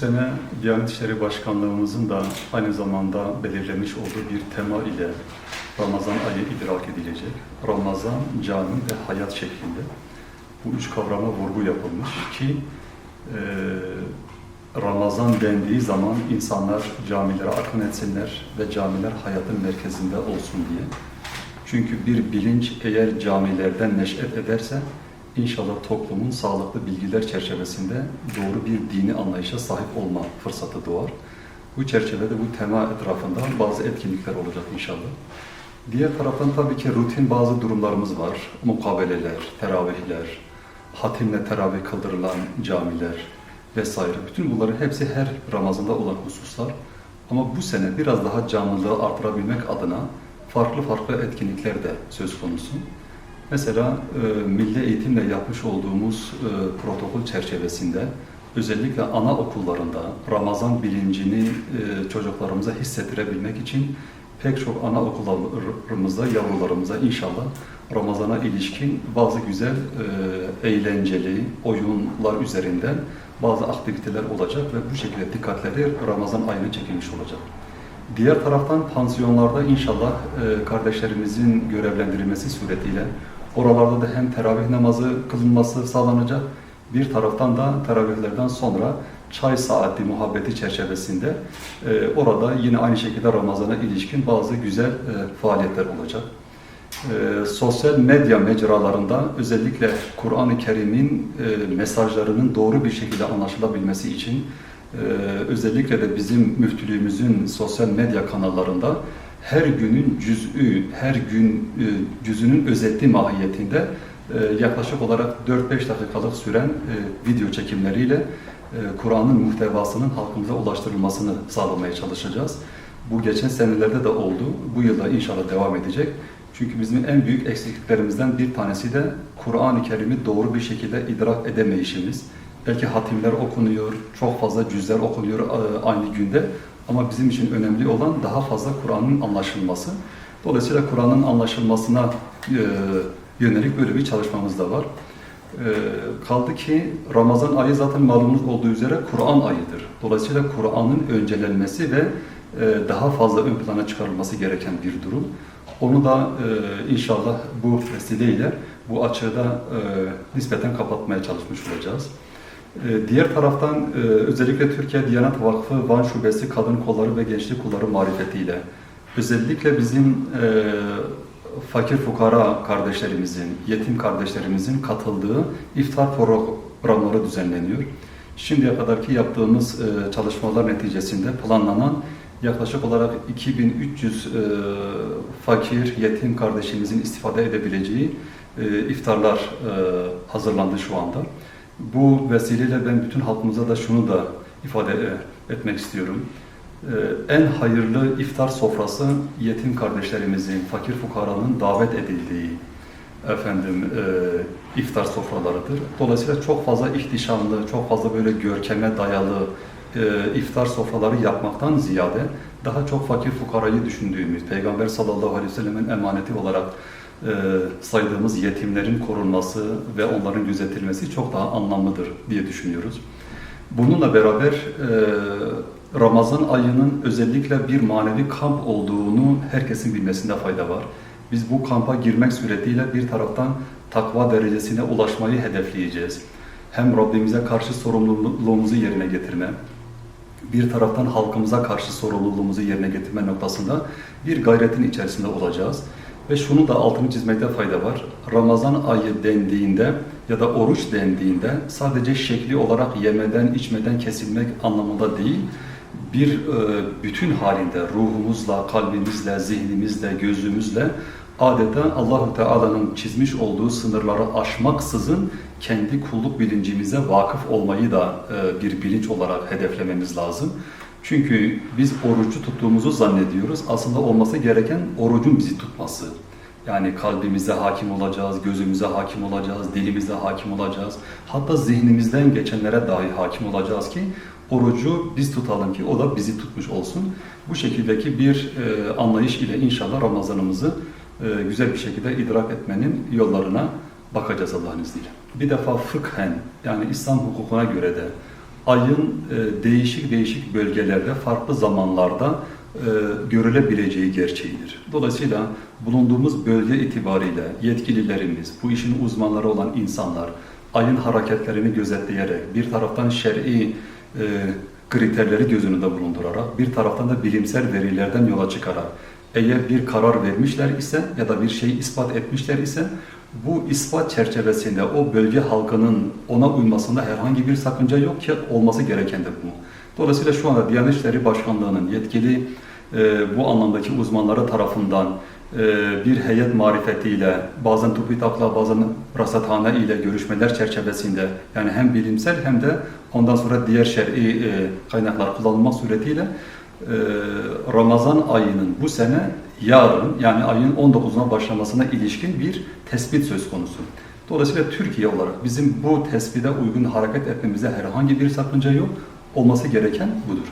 sene Diyanet İşleri Başkanlığımızın da aynı zamanda belirlemiş olduğu bir tema ile Ramazan ayı idrak edilecek. Ramazan, cami ve hayat şeklinde bu üç kavrama vurgu yapılmış ki Ramazan dendiği zaman insanlar camilere akın etsinler ve camiler hayatın merkezinde olsun diye. Çünkü bir bilinç eğer camilerden neş'et ederse İnşallah toplumun sağlıklı bilgiler çerçevesinde doğru bir dini anlayışa sahip olma fırsatı doğar. Bu çerçevede bu tema etrafında bazı etkinlikler olacak inşallah. Diğer taraftan tabii ki rutin bazı durumlarımız var. Mukabeleler, teravihler, hatimle teravih kıldırılan camiler vesaire. Bütün bunların hepsi her Ramazan'da olan hususlar. Ama bu sene biraz daha canlılığı artırabilmek adına farklı etkinlikler de söz konusu. Mesela milli eğitimle yapmış olduğumuz protokol çerçevesinde özellikle anaokullarında Ramazan bilincini çocuklarımıza hissettirebilmek için pek çok anaokullarımızda, yavrularımıza inşallah Ramazan'a ilişkin bazı güzel, eğlenceli oyunlar üzerinden bazı aktiviteler olacak ve bu şekilde dikkatleri Ramazan ayına çekilmiş olacak. Diğer taraftan pansiyonlarda inşallah kardeşlerimizin görevlendirilmesi suretiyle oralarda da hem teravih namazı kılınması sağlanacak, bir taraftan da teravihlerden sonra çay saati muhabbeti çerçevesinde orada yine aynı şekilde Ramazan'a ilişkin bazı güzel faaliyetler olacak. Sosyal medya mecralarında özellikle Kur'an-ı Kerim'in mesajlarının doğru bir şekilde anlaşılabilmesi için özellikle de bizim müftülüğümüzün sosyal medya kanallarında her günün her gün cüzünün özeti mahiyetinde yaklaşık olarak 4-5 dakikalık süren video çekimleriyle Kur'an'ın muhtevasının halkımıza ulaştırılmasını sağlamaya çalışacağız. Bu geçen senelerde de oldu. Bu yılda inşallah devam edecek. Çünkü bizim en büyük eksikliklerimizden bir tanesi de Kur'an-ı Kerim'i doğru bir şekilde idrak edemeyişimiz. Belki hatimler okunuyor, çok fazla cüzler okunuyor aynı günde. Ama bizim için önemli olan daha fazla Kur'an'ın anlaşılması. Dolayısıyla Kur'an'ın anlaşılmasına yönelik böyle bir çalışmamız da var. Kaldı ki Ramazan ayı zaten malumunuz olduğu üzere Kur'an ayıdır. Dolayısıyla Kur'an'ın öncelenmesi ve daha fazla ön plana çıkarılması gereken bir durum. Onu da inşallah bu vesileyle bu açığı da nispeten kapatmaya çalışmış olacağız. Diğer taraftan özellikle Türkiye Diyanet Vakfı Van Şubesi Kadın Kolları ve Gençlik Kolları marifetiyle özellikle bizim fakir fukara kardeşlerimizin, yetim kardeşlerimizin katıldığı iftar programları düzenleniyor. Şimdiye kadarki yaptığımız çalışmalar neticesinde planlanan yaklaşık olarak 2300 fakir, yetim kardeşimizin istifade edebileceği iftarlar hazırlandı şu anda. Bu vesileyle ben bütün halkımıza da şunu da ifade etmek istiyorum. En hayırlı iftar sofrası yetim kardeşlerimizin, fakir fukaranın davet edildiği iftar sofralarıdır. Dolayısıyla çok fazla ihtişamlı, çok fazla böyle görkeme dayalı iftar sofraları yapmaktan ziyade daha çok fakir fukarayı düşündüğümüz, Peygamber sallallahu aleyhi ve sellem'in emaneti olarak saydığımız yetimlerin korunması ve onların gözetilmesi çok daha anlamlıdır diye düşünüyoruz. Bununla beraber Ramazan ayının özellikle bir manevi kamp olduğunu herkesin bilmesinde fayda var. Biz bu kampa girmek suretiyle bir taraftan takva derecesine ulaşmayı hedefleyeceğiz. Hem Rabbimize karşı sorumluluğumuzu yerine getirme, bir taraftan halkımıza karşı sorumluluğumuzu yerine getirme noktasında bir gayretin içerisinde olacağız. Ve şunu da altını çizmekte fayda var. Ramazan ayı dendiğinde ya da oruç dendiğinde sadece şekli olarak yemeden, içmeden kesilmek anlamında değil, bir bütün halinde ruhumuzla, kalbimizle, zihnimizle, gözümüzle adeta Allah-u Teala'nın çizmiş olduğu sınırları aşmaksızın kendi kulluk bilincimize vakıf olmayı da bir bilinç olarak hedeflememiz lazım. Çünkü biz orucu tuttuğumuzu zannediyoruz. Aslında olması gereken orucun bizi tutması. Yani kalbimize hakim olacağız, gözümüze hakim olacağız, dilimize hakim olacağız. Hatta zihnimizden geçenlere dahi hakim olacağız ki orucu biz tutalım ki o da bizi tutmuş olsun. Bu şekildeki bir anlayış ile inşallah Ramazanımızı güzel bir şekilde idrak etmenin yollarına bakacağız Allah'ın izniyle. Bir defa fıkhen yani İslam hukukuna göre de ayın değişik değişik bölgelerde, farklı zamanlarda görülebileceği gerçeğidir. Dolayısıyla bulunduğumuz bölge itibariyle yetkililerimiz, bu işin uzmanları olan insanlar, ayın hareketlerini gözetleyerek, bir taraftan şer'i kriterleri göz önünde bulundurarak, bir taraftan da bilimsel verilerden yola çıkarak, eğer bir karar vermişler ise ya da bir şeyi ispat etmişler ise, bu ispat çerçevesinde o bölge halkının ona uymasında herhangi bir sakınca yok ki olması gereken de bu. Dolayısıyla şu anda Diyanet İşleri Başkanlığı'nın yetkili bu anlamdaki uzmanları tarafından bir heyet marifetiyle, bazen TÜBİTAK'la, bazen rasathane ile görüşmeler çerçevesinde, yani hem bilimsel hem de ondan sonra diğer şer'i kaynaklar kullanılmak suretiyle Ramazan ayının bu sene yarın, yani ayın 19'una başlamasına ilişkin bir tespit söz konusu. Dolayısıyla Türkiye olarak bizim bu tespite uygun hareket etmemize herhangi bir sakınca yok. Olması gereken budur.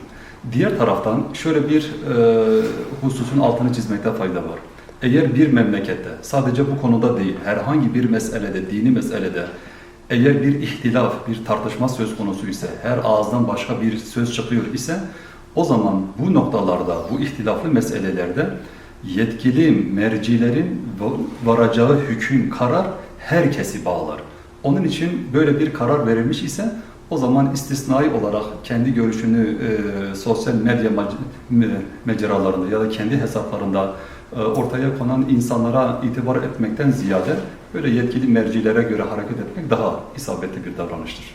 Diğer taraftan şöyle bir hususun altını çizmekte fayda var. Eğer bir memlekette, sadece bu konuda değil, herhangi bir meselede, dini meselede, eğer bir ihtilaf, bir tartışma söz konusu ise, her ağızdan başka bir söz çıkıyor ise, o zaman bu noktalarda, bu ihtilaflı meselelerde yetkili mercilerin varacağı hüküm, karar herkesi bağlar. Onun için böyle bir karar verilmiş ise, o zaman istisnai olarak kendi görüşünü sosyal medya mecralarında ya da kendi hesaplarında ortaya konan insanlara itibar etmekten ziyade böyle yetkili mercilere göre hareket etmek daha isabetli bir davranıştır.